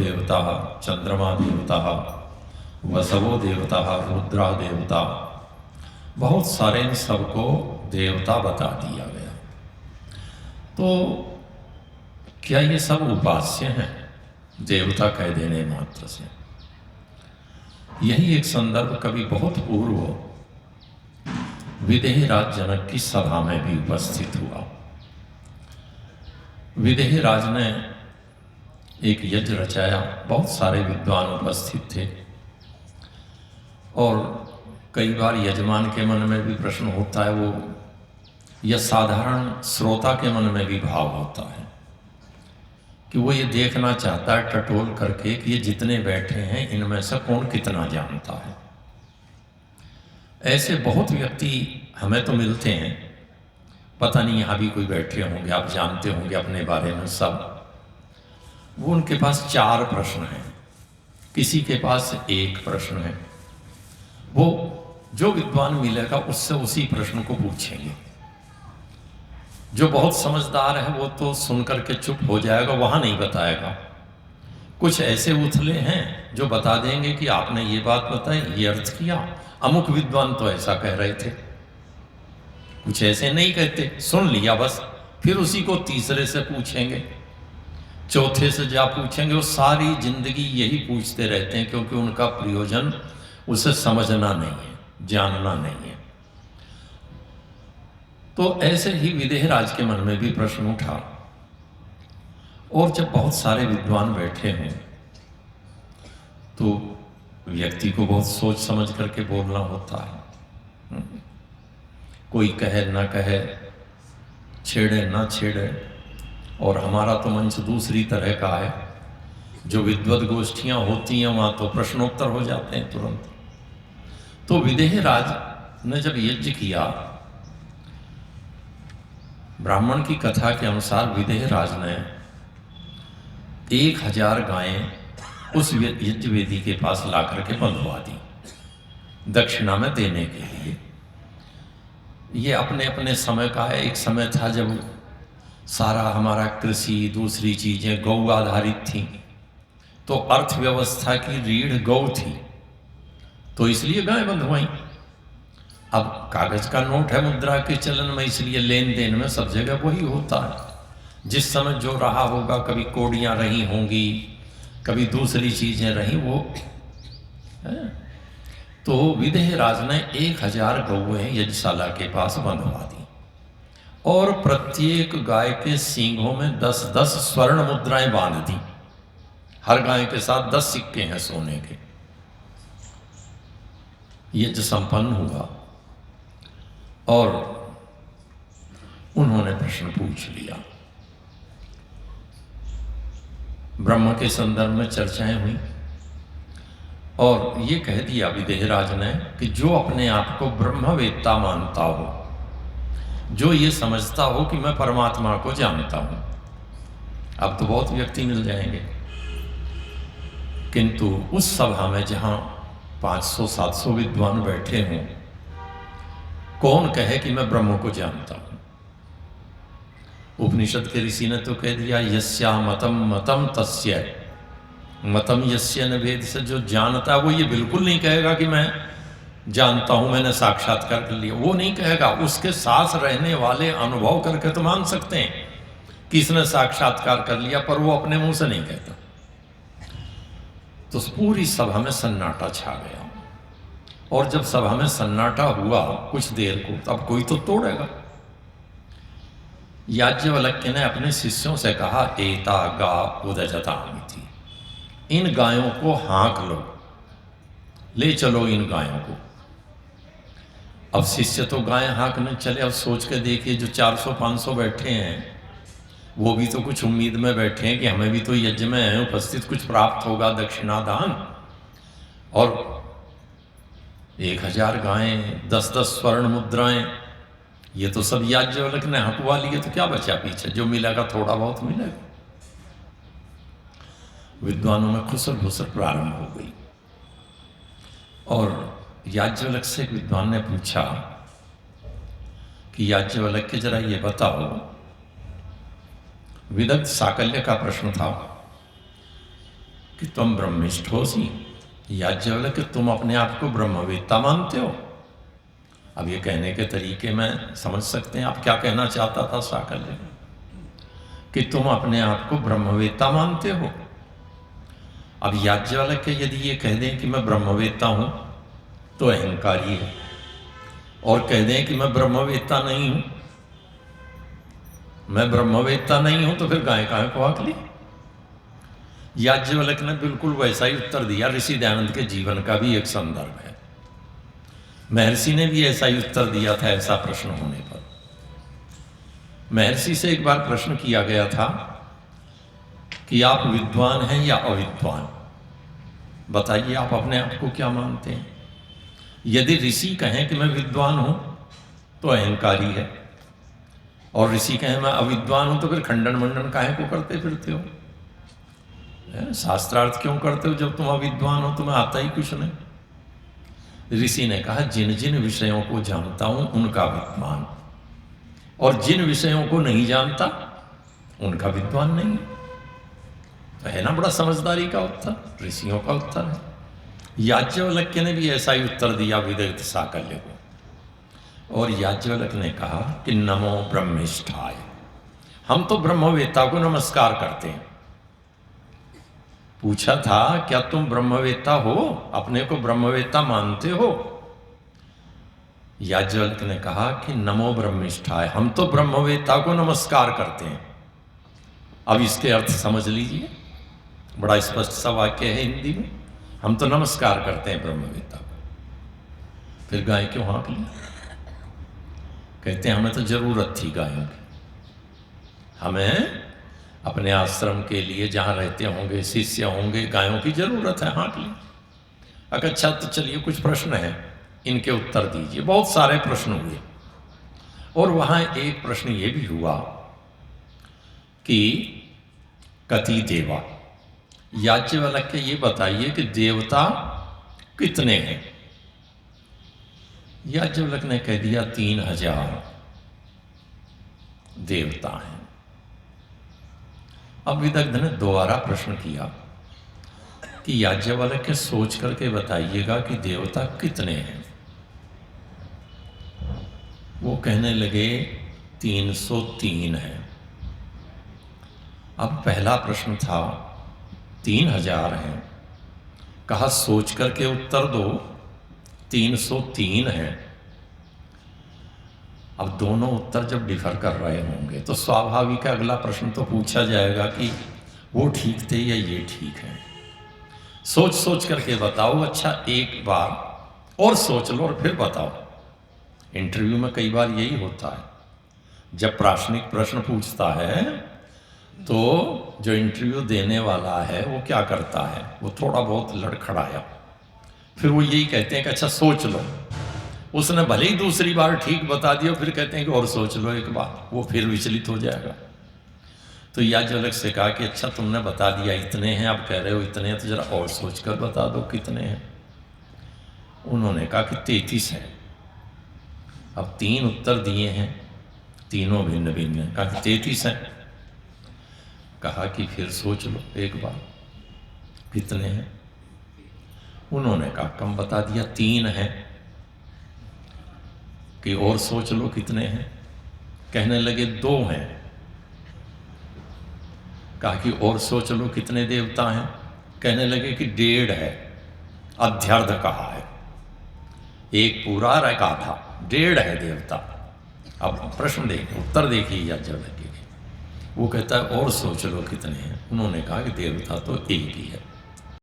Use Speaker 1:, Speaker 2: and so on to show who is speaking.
Speaker 1: देवता, चंद्रमा देवता, वसवो देवता, रुद्रा देवता, बहुत सारे इन सबको देवता बता दिया गया। तो क्या ये सब उपास्य हैं देवता कह देने मात्र से? यही एक संदर्भ कभी बहुत पूर्व विदेहराज जनक की सभा में भी उपस्थित हुआ। विदेहराज ने एक यज्ञ रचाया, बहुत सारे विद्वान उपस्थित थे, और कई बार यजमान के मन में भी प्रश्न होता है, वो या साधारण श्रोता के मन में भी भाव होता है कि वो ये देखना चाहता है टटोल करके कि ये जितने बैठे हैं इनमें से कौन कितना जानता है। ऐसे बहुत व्यक्ति हमें तो मिलते हैं, पता नहीं यहाँ भी कोई बैठे होंगे, आप जानते होंगे अपने बारे में सब। वो उनके पास 4 प्रश्न हैं, किसी के पास 1 प्रश्न है। वो जो विद्वान मिलेगा उससे उसी प्रश्न को पूछेंगे। जो बहुत समझदार है वो तो सुन करके चुप हो जाएगा, वहाँ नहीं बताएगा। कुछ ऐसे उथले हैं जो बता देंगे कि आपने ये बात बताई, ये अर्थ किया, अमुक विद्वान तो ऐसा कह रहे थे। कुछ ऐसे नहीं कहते, सुन लिया बस, फिर उसी को तीसरे से पूछेंगे, चौथे से जा पूछेंगे। वो सारी जिंदगी यही पूछते रहते हैं, क्योंकि उनका प्रयोजन उसे समझना नहीं है, जानना नहीं है। तो ऐसे ही विदेहराज के मन में भी प्रश्न उठा, और जब बहुत सारे विद्वान बैठे हैं तो व्यक्ति को बहुत सोच समझ करके बोलना होता है। कोई कहे ना कहे, छेड़े ना छेड़े। और हमारा तो मंच दूसरी तरह का है, जो विद्वत गोष्ठियां होती हैं वहाँ तो प्रश्नोत्तर हो जाते हैं तुरंत। तो विदेहराज ने जब यज्ञ किया, ब्राह्मण की कथा के अनुसार विदेहराज ने 1000 गायें उस यज्ञ वेदी के पास ला करके बंधवा दी, दक्षिणा में देने के लिए। ये अपने अपने समय का है। एक समय था जब सारा हमारा कृषि, दूसरी चीजें गौ आधारित थी, तो अर्थव्यवस्था की रीढ़ गौ थी, तो इसलिए गाय बंधवाई। अब कागज का नोट है मुद्रा के चलन में, इसलिए लेन देन में सब जगह वही होता है। जिस समय जो रहा होगा, कभी कोड़ियां रही होंगी, कभी दूसरी चीजें रही, वो है। तो विदेहराज ने 1000 गौएं यज्ञशाला के पास बंधवा दी, और प्रत्येक गाय के सींगों में 10-10 स्वर्ण मुद्राएं बांध दी। हर गाय के साथ 10 सिक्के हैं सोने के। यज्ञ संपन्न हुआ और उन्होंने प्रश्न पूछ लिया। ब्रह्म के संदर्भ में चर्चाएं हुई, और ये कह दिया विदेहराज ने कि जो अपने आप को ब्रह्मवेत्ता मानता हो, जो ये समझता हो कि मैं परमात्मा को जानता हूं। अब तो बहुत व्यक्ति मिल जाएंगे, किंतु उस सभा में जहां 500-700 विद्वान बैठे हों, कौन कहे कि मैं ब्रह्म को जानता हूं? उपनिषद के ऋषि ने तो कह दिया, यस्या मतम मतम तस्य मतम यस्य न भेद से। जो जानता है वो ये बिल्कुल नहीं कहेगा कि मैं जानता हूं, मैंने साक्षात्कार कर लिया, वो नहीं कहेगा। उसके साथ रहने वाले अनुभव करके तो मान सकते हैं कि इसने साक्षात्कार कर लिया, पर वो अपने मुंह से नहीं कहता। तो पूरी सभा में सन्नाटा छा गया, और जब सभा में सन्नाटा हुआ कुछ देर को, तब कोई तो तोड़ेगा। याज्ञवल्क्य ने अपने शिष्यों से कहा, एता गा उदजतामिति, इन गायों को हाँक लो, ले चलो इन गायों को। अब शिष्य तो गाय हाँकने चले। अब सोच के देखिए, जो 400-500 बैठे हैं, वो भी तो कुछ उम्मीद में बैठे हैं कि हमें भी तो यज्ञ में है उपस्थित, कुछ प्राप्त होगा, दक्षिणादान। और 1000 गायें, 10-10 स्वर्ण मुद्राएं, ये तो सब याज्ञवल्क्य ने हकवा लिए, तो क्या बचा पीछे? जो मिलेगा थोड़ा बहुत मिलेगा। विद्वानों में खुसर भुसर प्रारंभ हो गई, और याज्ञवल्क्य से एक विद्वान ने पूछा कि याज्ञवल्क्य जरा ये बताओ, विदग्ध साकल्य का प्रश्न था कि तुम ब्रह्मिष्ठ हो सी, याज्ञवल्क्य कि तुम अपने आप को ब्रह्मवेत्ता मानते हो। अब ये कहने के तरीके में समझ सकते हैं आप क्या कहना चाहता था साकल्य, कि तुम अपने आप को ब्रह्मवेत्ता मानते हो। अब याज्ञवल्क्य यदि ये कह दें कि मैं ब्रह्मवेत्ता हूं तो अहंकारी है, और कह दें कि मैं ब्रह्मवेत्ता नहीं हूं, मैं ब्रह्मवेत्ता नहीं हूं, तो फिर गाय काहे को आकली। याज्ञवल्क्य ने बिल्कुल वैसा ही उत्तर दिया। ऋषि दयानंद के जीवन का भी एक संदर्भ है। महर्षि ने भी ऐसा ही उत्तर दिया था ऐसा प्रश्न होने पर। महर्षि से एक बार प्रश्न किया गया था कि आप विद्वान हैं या अविद्वान, बताइए आप अपने आप को क्या मानते हैं। यदि ऋषि कहें कि मैं विद्वान हूं तो अहंकारी है, और ऋषि कहें मैं अविद्वान हूं तो फिर खंडन मंडन काहे को करते फिरते हो, शास्त्रार्थ क्यों करते हो जब तुम अविद्वान हो, तुम्हें आता ही कुछ नहीं। ऋषि ने कहा जिन जिन विषयों को जानता हूं उनका विद्वान, और जिन विषयों को नहीं जानता उनका विद्वान नहीं। तो है ना बड़ा समझदारी का उत्तर, ऋषियों का उत्तर है। याज्ञवल्क्य ने भी ऐसा ही उत्तर दिया विदग्ध साकल्य को, और याज्ञवल्क्य ने कहा कि नमो ब्रह्मिष्ठाय, हम तो ब्रह्मवेत्ता को नमस्कार करते हैं। पूछा था क्या तुम ब्रह्मवेत्ता हो, अपने को ब्रह्मवेत्ता मानते हो। याज्ञवल्क्य ने कहा कि नमो ब्रह्मिष्ठाय, हम तो ब्रह्मवेत्ता को नमस्कार करते हैं। अब इसके अर्थ समझ लीजिए, बड़ा स्पष्ट सा वाक्य है हिंदी में, हम तो नमस्कार करते हैं ब्रह्मवेत्ता को। फिर गाय क्यों हाँक ली। कहते हैं हमें तो जरूरत थी गायों की, हमें अपने आश्रम के लिए जहाँ रहते होंगे शिष्य होंगे, गायों की जरूरत है, हाँक ली। अगर अच्छा तो चलिए कुछ प्रश्न हैं, इनके उत्तर दीजिए। बहुत सारे प्रश्न हुए, और वहाँ एक प्रश्न ये भी हुआ कि कति देवा, याज्ञवल्क्य ये बताइए कि देवता कितने हैं। याज्ञवल्क्य ने कह दिया 3000 देवता हैं। अब विदग्ध ने दोबारा प्रश्न किया कि याज्ञवल्क्य सोच करके बताइएगा कि देवता कितने हैं। वो कहने लगे 303 हैं। अब पहला प्रश्न था 3000 हैं, कहा सोच करके उत्तर दो, 303 हैं। अब दोनों उत्तर जब डिफर कर रहे होंगे तो स्वाभाविक है अगला प्रश्न तो पूछा जाएगा कि वो ठीक थे या ये ठीक है। सोच सोच करके बताओ। अच्छा एक बार और सोच लो और फिर बताओ। इंटरव्यू में कई बार यही होता है, जब प्रासंगिक प्रश्न पूछता है तो जो इंटरव्यू देने वाला है वो क्या करता है, वो थोड़ा बहुत लड़खड़ाया, फिर वो यही कहते हैं कि अच्छा सोच लो। उसने भले ही दूसरी बार ठीक बता दिया, फिर कहते हैं कि और सोच लो एक बार, वो फिर विचलित हो जाएगा। तो याज्ञवल्क्य से कहा कि अच्छा तुमने बता दिया इतने हैं, अब कह रहे हो इतने हैं, तो जरा और सोच कर बता दो कितने हैं। उन्होंने कहा कि 33 है। अब 3 उत्तर दिए हैं, तीनों भिन्न भिन्न हैं। कहा कि 33 है। कहा कि फिर सोच लो एक बार कितने हैं। उन्होंने कहा कम बता दिया 3 है, कि और सोच लो कितने हैं। कहने लगे 2 हैं। कहा कि और सोच लो कितने देवता हैं। कहने लगे कि 1.5 है, अध्यर्ध कहा है, एक पूरा और एक आधा, 1.5 है देवता। अब प्रश्न देखिए, उत्तर देखिए याज्ञवल्क्य के। वो कहता है और सोच लो कितने हैं। उन्होंने कहा कि देवता तो एक ही है।